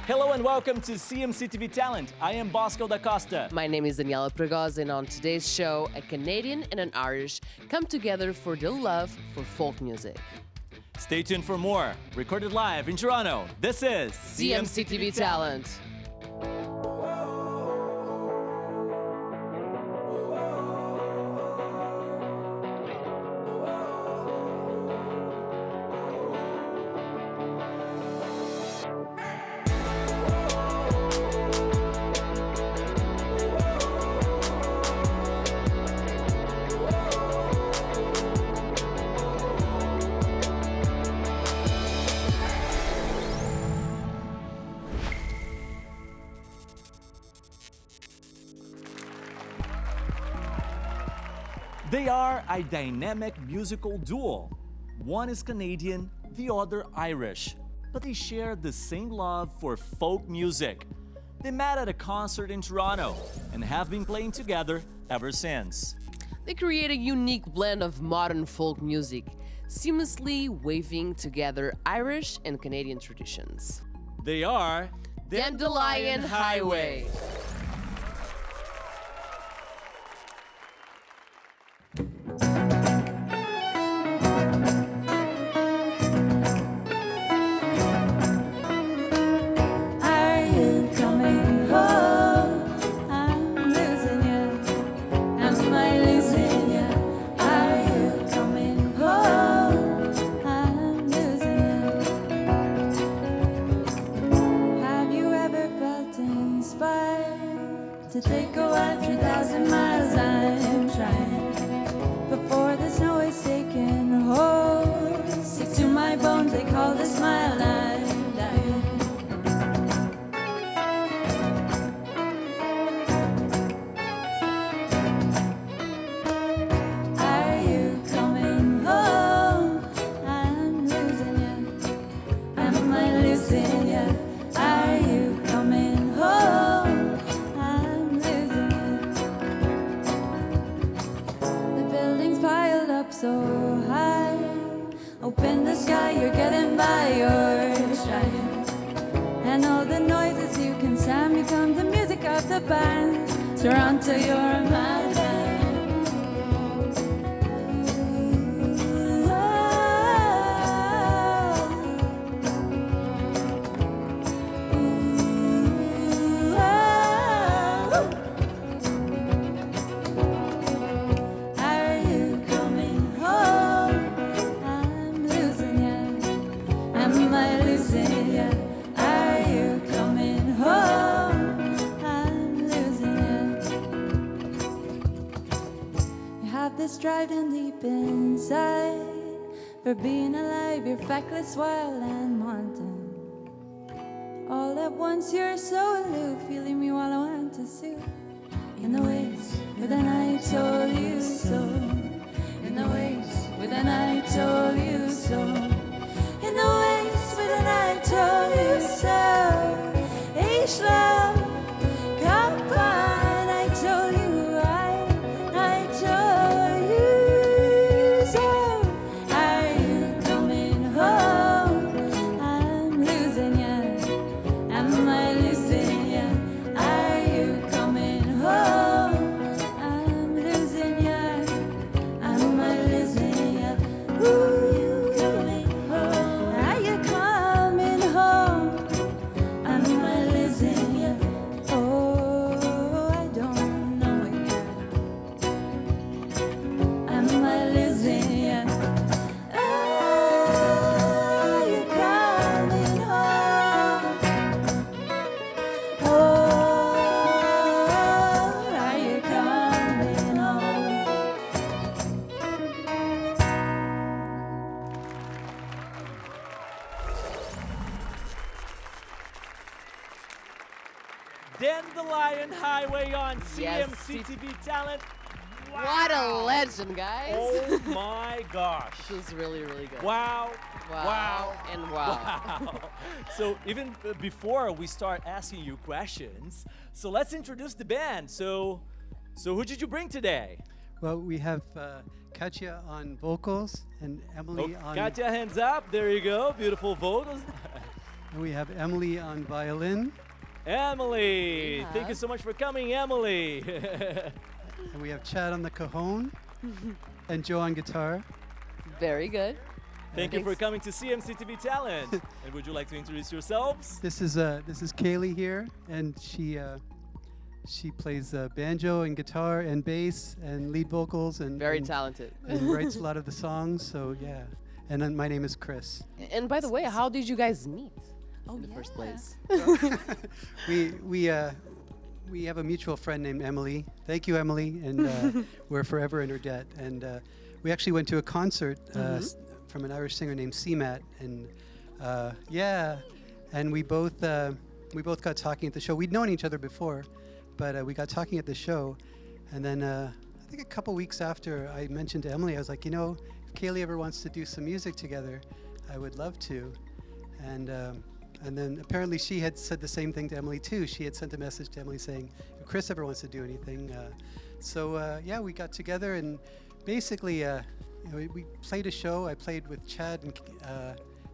Hello and welcome to CMCTV Talent. I am Bosco da Costa. My name is Daniela Pregoz, and on today's show, a Canadian and an Irish come together for their love for folk music. Stay tuned for more. Recorded live in Toronto, this is CMCTV Talent. They are a dynamic musical duo. One is Canadian, the other Irish, but they share the same love for folk music. They met at a concert in Toronto and have been playing together ever since. They create a unique blend of modern folk music, seamlessly weaving together Irish and Canadian traditions. They are Dandelion Highway. To take a while, 3,000 miles I'm trying before the snow is taken hold. Stick to my bones, they call the smile I'm dying. Are you coming home? I'm losing you. Am I losing you? Are you coming home? So high, open the sky, you're getting by, you're trying. And all the noises you can sound become the music of the band. Toronto, you're my land. This driving deep inside. For being alive, you're feckless, wild and wanton. All at once you're so aloof, feeling me while I want to soothe. In the ways where the night told you so. In the ways where the night told you so. In the ways where the night told you so. Hey, slow, come on, I told you. Dandelion Highway on Yes, CMCTV Talent. Wow. What a legend, guys. Oh my gosh. This was really, really good. Wow. Wow. And wow. Wow. So even before we start asking you questions, so let's introduce the band. So who did you bring today? Well, we have Katya on vocals and Emily on... Katya, hands up. There you go. Beautiful vocals. And we have Emily on violin. Emily! Yeah. Thank you so much for coming, Emily! And we have Chad on the cajon. And Joe on guitar. Very good. Thank you for Thanks. coming to CMCTV Talent. And would you like to introduce yourselves? This is Kaylee here, and she plays banjo and guitar and bass and lead vocals and Very talented. and writes a lot of the songs. So yeah, and then my name is Chris. And by the way, how did you guys meet Oh, in the first place? We have a mutual friend named Emily. Thank you, Emily, and we're forever in her debt. And we actually went to a concert from an Irish singer named CMAT, and and we both got talking at the show. We'd known each other before, but we got talking at the show, and then I think a couple weeks after, I mentioned to Emily, I was like, you know, if Kaylee ever wants to do some music together, I would love to, and then apparently she had said the same thing to Emily too. She had sent a message to Emily saying, if Chris ever wants to do anything. Yeah, we got together, and basically we played a show. I played with Chad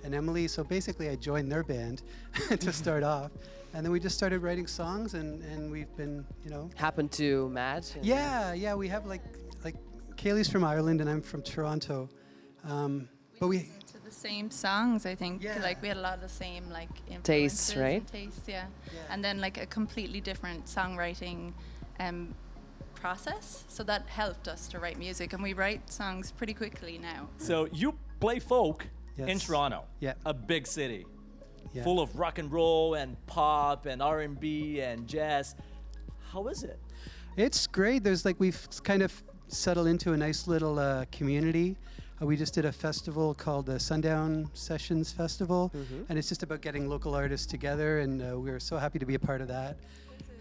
and Emily. So basically I joined their band to start off. And then we just started writing songs, and we've been, you know. Happened to match? And Yeah, we have like Kaylee's from Ireland and I'm from Toronto. But we to the same songs, I think. Yeah. Like we had a lot of the same like Tastes, influences right? and tastes, yeah. And then like a completely different songwriting process. So that helped us to write music, and we write songs pretty quickly now. So you play folk in Yes. Toronto, Yeah. a big city, Yeah. full of rock and roll and pop and R&B and jazz. How is it? It's great. There's like we've kind of settled into a nice little community. We just did a festival called the Sundown Sessions Festival, and it's just about getting local artists together, and we're so happy to be a part of that.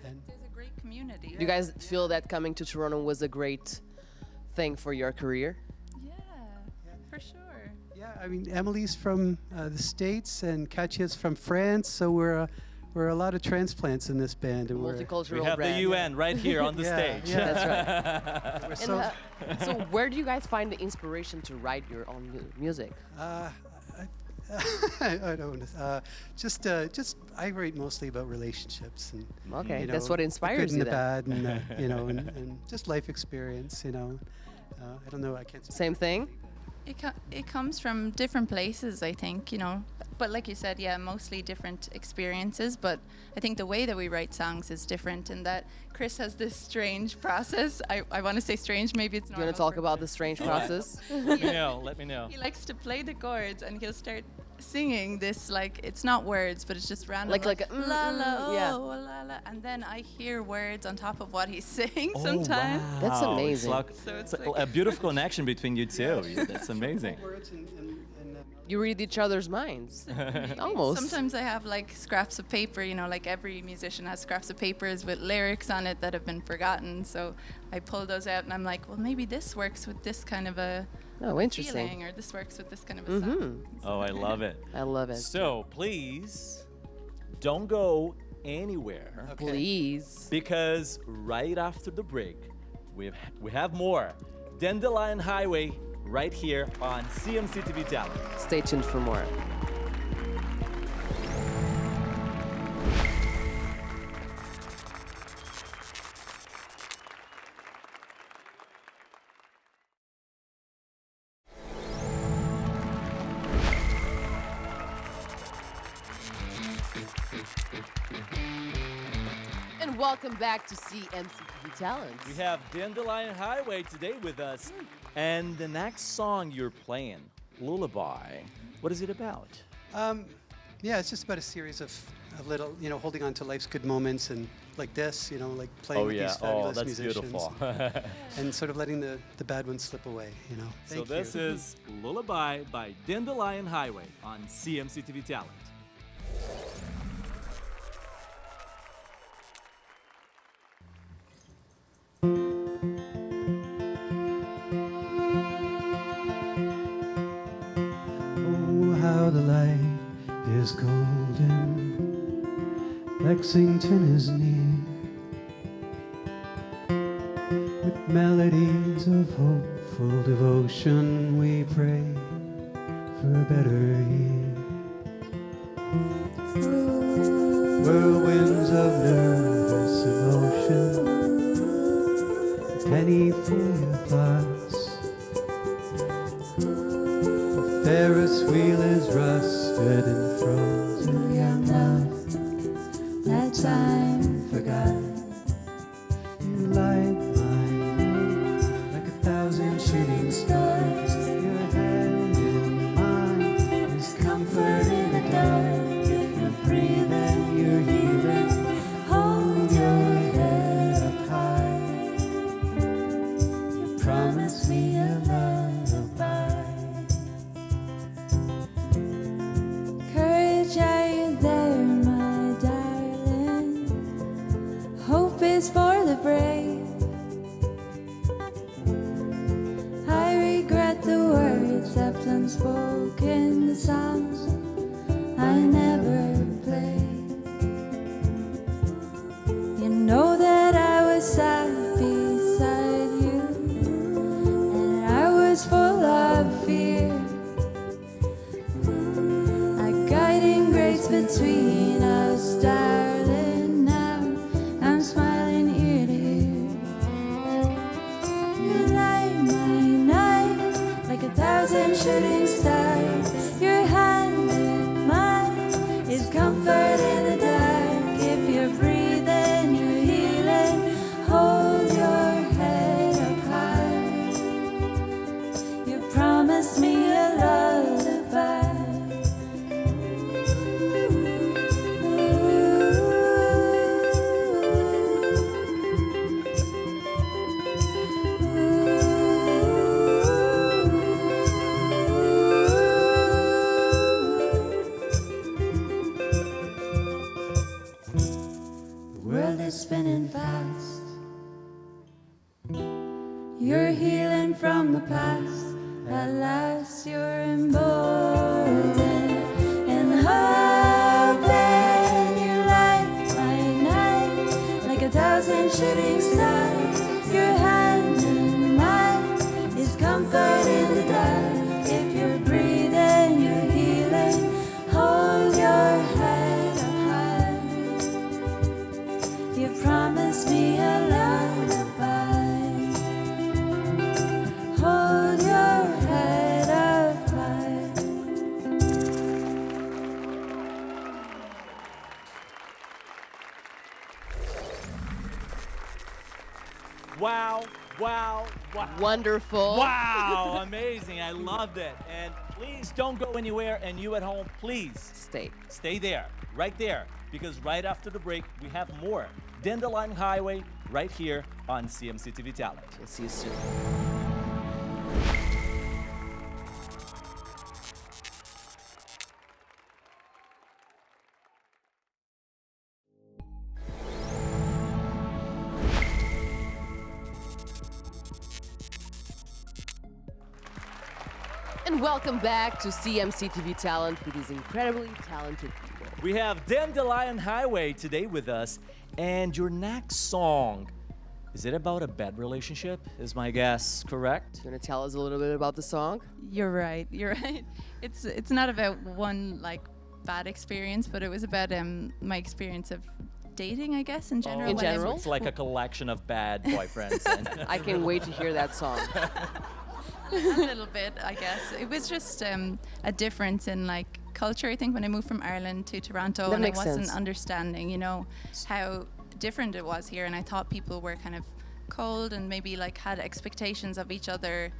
And There's a great community. Do you guys feel that coming to Toronto was a great thing for your career? Yeah, for sure. yeah, I mean, Emily's from the States, and Katya's from France, so we're a lot of transplants in this band, and Multicultural We have brand. the UN right here on the Yeah, stage. yeah. That's right. we're And, so. so where do you guys find the inspiration to write your own music? I don't know. Just I write mostly about relationships and Okay, you know, that's what the inspires good and you the then. bad, and you know, and just life experience. You know, I don't know. I can't. Speak. Same thing? It comes from different places, I think, you know. But like you said, yeah, mostly different experiences. But I think the way that we write songs is different in that Chris has this strange process. I want to say strange, maybe it's Do not. you want to talk about the strange process? Let me know. Let me know. He likes to play the chords and he'll start singing this, like, it's not words, but it's just random. Like a, la la, oh, yeah. la la. And then I hear words on top of what he's saying sometimes. Oh, wow. That's amazing. It's like, So it's it's like like- a beautiful connection between you two. That's amazing. Words and You read each other's minds. Almost. Sometimes I have like scraps of paper, you know, like every musician has scraps of papers with lyrics on it that have been forgotten. So I pull those out and I'm like, well, maybe this works with this kind of a Oh, interesting. feeling, or this works with this kind of a song. Oh, I love it. I love it. So please don't go anywhere Please. because right after the break, we have more Dandelion Highway right here on CMCTV Talent. Stay tuned for more. And welcome back to CMCTV Talent. We have Dandelion Highway today with us. And the next song you're playing, Lullaby, what is it about? yeah, it's just about a series of little, you know, holding on to life's good moments, and like this, you know, like playing with these fabulous that's musicians, beautiful. and sort of letting the bad ones slip away, you know. So Thank this you. is Lullaby by Dandelion Highway on CMCTV Talent. Oh, how the light is golden, Lexington is near, with melodies of hopeful devotion we pray for a better year. whirlwinds of nervous emotion. A penny for your thoughts. A Ferris wheel is rusted and frozen. Young love, that time forgot. You light my mood like 1,000 shooting stars. Your hand in mine is comfort in the dark. If you're breathing, you're healing. Hold your head up high. You promised me a lullaby. Courage, are you there, my darling? Hope is for the brave. I regret the words left unspoken, the songs I never played. You know that I was sat beside you, and I was full of fear. A guiding grace between us, darling. Now I'm smiling ear to ear. You light my night like 1,000 shooting stars. Your hand in mine is comfort in the dark. If you're breathing, you're healing. Hold your head up high. You promised me a lullaby. The world is spinning fast. You're healing from the past. At last you're emboldened and hope. Then you light my night like 1,000 shooting stars. Your hand in mine is comfort in the dark. If you're breathing, you're healing. Hold your head up high. You promised me a lullaby. Hold your head up high. Wow, wow, wow. Wonderful. Wow, amazing. I loved it. And please don't go anywhere. And you at home, please Stay. there, right there. Because right after the break, we have more Dandelion Highway right here on CMCTV Talent. We'll see you soon. And welcome back to CMCTV Talent with these incredibly talented people. We have Dandelion Highway today with us. And your next song, is it about a bad relationship? Is my guess correct? You want to tell us a little bit about the song? You're right. You're right. It's not about one like bad experience, but it was about my experience of dating, I guess, in general. In when I general? It's like a collection of bad boyfriends. And I can't wait to hear that song. A little bit, I guess. It was just a difference in like culture. I think when I moved from Ireland to Toronto, That and I makes wasn't sense. understanding, how different it was here, and I thought people were kind of cold and maybe like had expectations of each other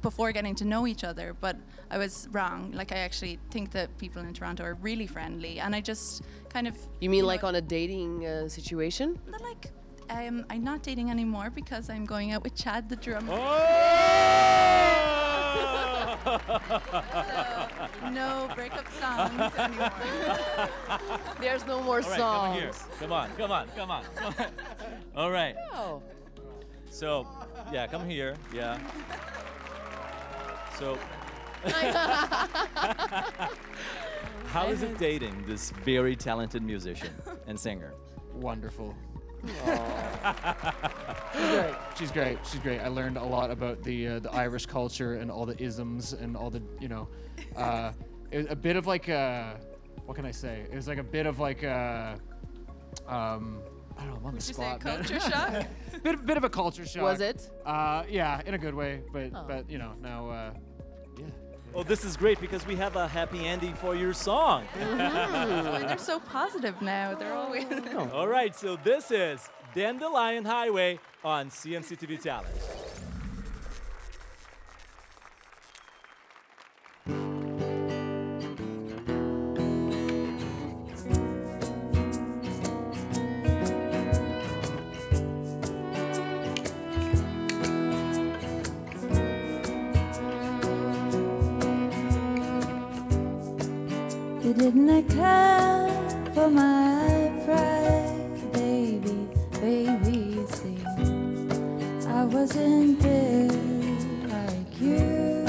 before getting to know each other. But I was wrong. Like I actually think that people in Toronto are really friendly, and I just kind of. You mean know, like on a dating situation? not like. I'm not dating anymore because I'm going out with Chad the drummer. So, no breakup songs anymore. There's no more All right, songs. come here. Come on. All right. Oh. So, yeah, come here. Yeah. So, how is it dating this very talented musician and singer? Wonderful. Good. She's great. I learned a lot about the Irish culture and all the isms and all the it was a bit of like what can I say? It was like a bit of like I don't know, I'm on the Would you say a spot, man. culture shock? bit of a culture shock. Was it? Yeah, in a good way, but Oh. but you know now, yeah. Oh, this is great because we have a happy ending for your song. Why they're so positive now. They're always. All right, so this is Dandelion Highway on CMCTV Talent. You didn't account for my pride, baby, baby, see. I wasn't built like you.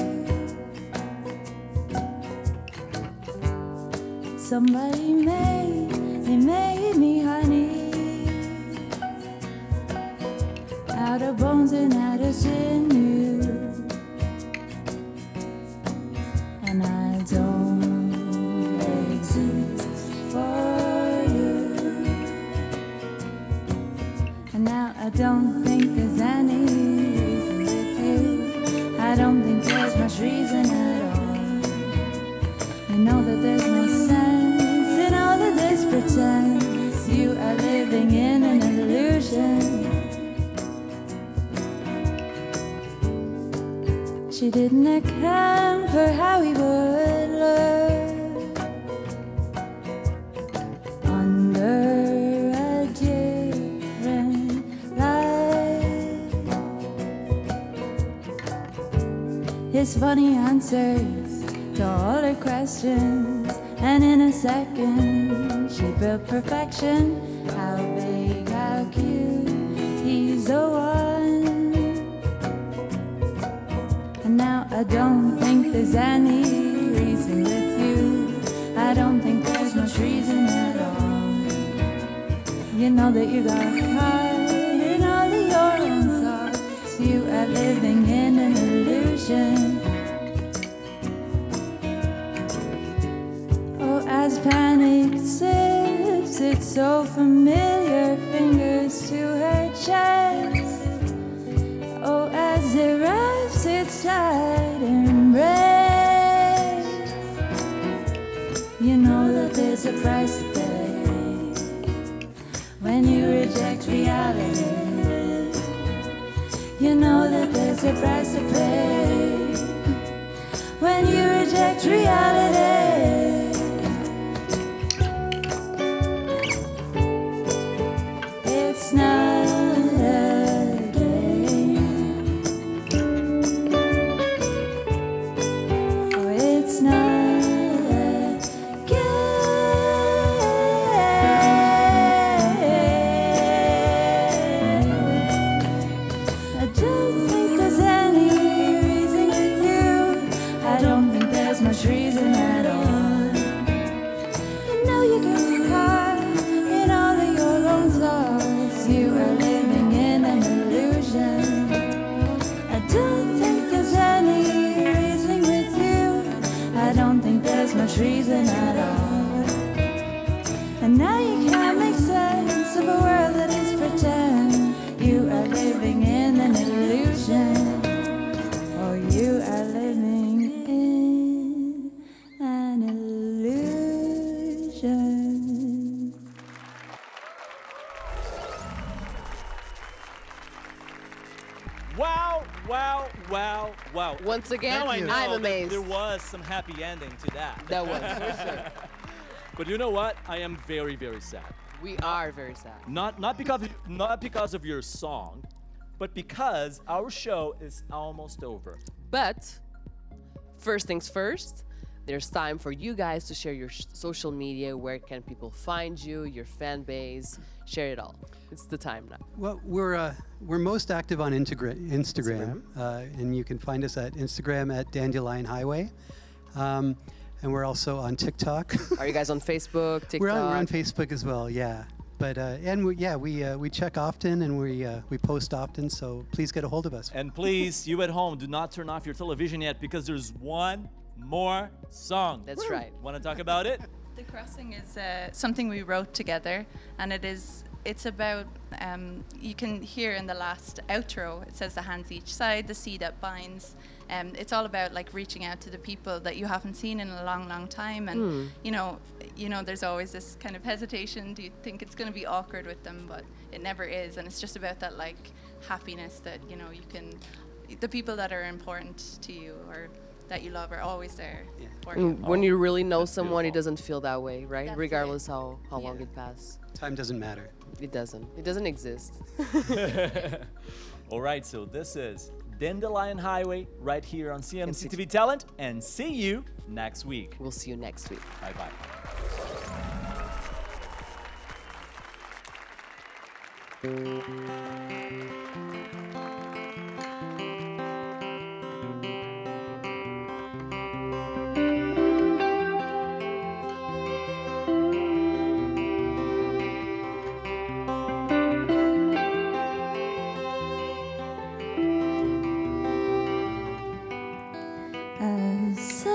Somebody they made me honey, out of bones and out of sinew, and I don't exist for you. And now I don't think there's any reason with you. I don't think there's much reason at all. You know that there's no sense in all of this pretense. You are living in an illusion. She didn't account for how we would look under a different light. His funny answers to all her questions, and in a second she built perfection. How big, how cute, he's the one. And now I don't think there's any reason with you. I don't think there's much reason at all. You know that you got caught in all of your own thoughts. You are living in an illusion. Oh, as panic slips, it's so familiar. Fingers to her chest. Oh, as it wraps its tight embrace. You know that there's a price to pay when you reject reality. You know that there's a price to pay when you reject reality. It's not a game. Oh, it's not a game. I don't think there's any reason with you. I don't think there's much reason at all. You know you get caught in all of your own thoughts. You are living in an illusion. I don't think there's any reason with you. I don't think there's much reason at all. And now you can't make sense of a world that is pretend. You are living in an illusion. Oh, you are living in an illusion. Wow, wow, wow, wow. Once again, Now I know I'm that amazed. there was some happy ending to that. That was for sure. But you know what? I am very, very sad. We are very sad. Not because of your song, but because our show is almost over. But first things first, there's time for you guys to share your social media. Where can people find you, your fan base? Share it all. It's the time now. Well, we're most active on Instagram, and you can find us at Instagram at Dandelion Highway, and we're also on TikTok. Are you guys on Facebook, TikTok? We're on Facebook as well, yeah. But and we check often and we post often, so please get a hold of us. And please, you at home, do not turn off your television yet because there's one more song. That's right. Want to talk about it? The Crossing is something we wrote together, and it's about, you can hear in the last outro, it says the hands each side, the sea that binds. It's all about like reaching out to the people that you haven't seen in a long, long time. And, you know, there's always this kind of hesitation. Do you think it's going to be awkward with them? But it never is. And it's just about that like happiness that, you know, you can, the people that are important to you or that you love are always there for you. When you really know that's someone, it beautiful. doesn't feel that way, right? That's Regardless how long Yeah. it passed. Time doesn't matter. It doesn't. It doesn't exist. All right, so this is Dandelion Highway right here on CMCTV Talent, and see you next week. We'll see you next week. Bye bye. As silence,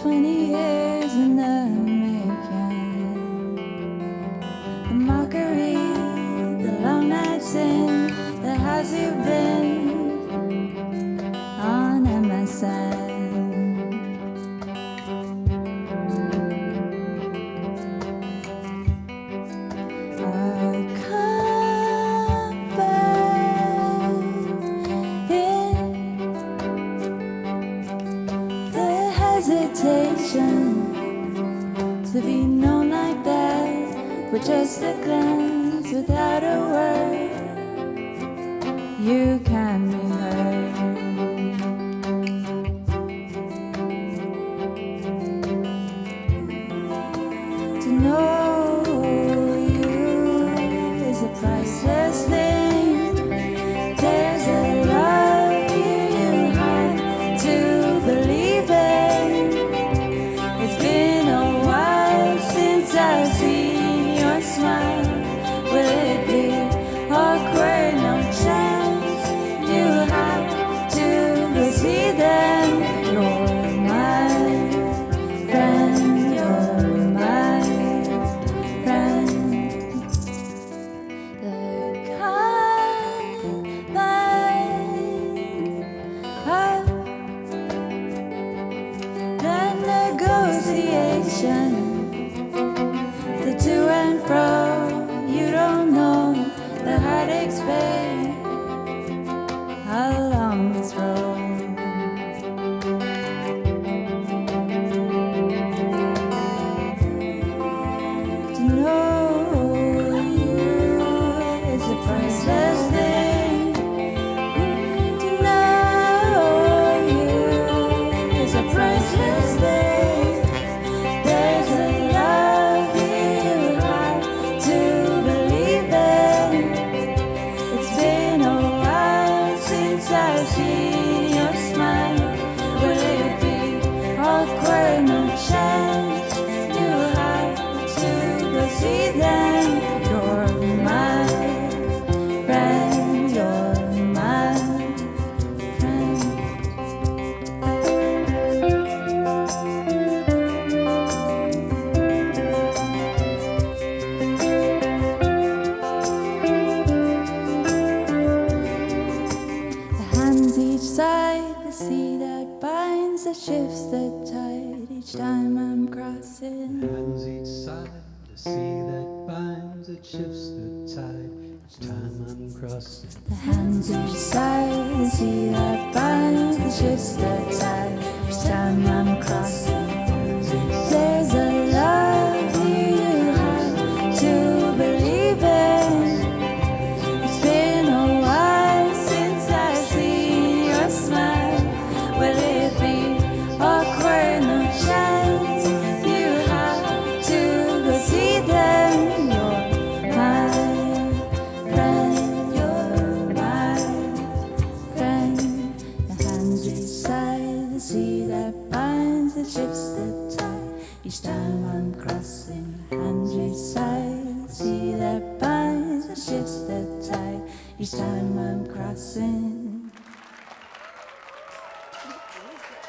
20 years in the making. The mockery, the long nights in the house you've been on MSN. To be known like that with just a glance, without a word, you can be heard. To know you is a priceless thing. There's a love you have to believe in. It's been a while since I've seen your smile. Will it be awkward? No chance. You have to go see them. You're my friend. You're my friend. The confines of the negotiation, the to and fro, you don't know the heartaches, babe, along this road. To know you is a priceless thing. To know you is a priceless thing. There's a love you have to believe in. It's been a while since I've seen your smile. Will it be awkward? No chance. You have to go see them. You're my friend. You're my friend. The hands each side, the sea that binds, that shifts the tide each time I'm crossing. Hands each side, the sea that binds, it shifts the tide each time I'm crossing. The hands each side, the sea that binds, that shifts the tide each time I'm crossing. There's a love you have to believe in. It's been a while since I've seen your smile. Will it be awkward? No chance. You have to go see them. You're my friend. You're my friend. The hands each side, the sea that binds, that shifts the tide each time I'm crossing. Hands each side, the sea that binds, that shifts the tide each time I'm crossing. Who's that?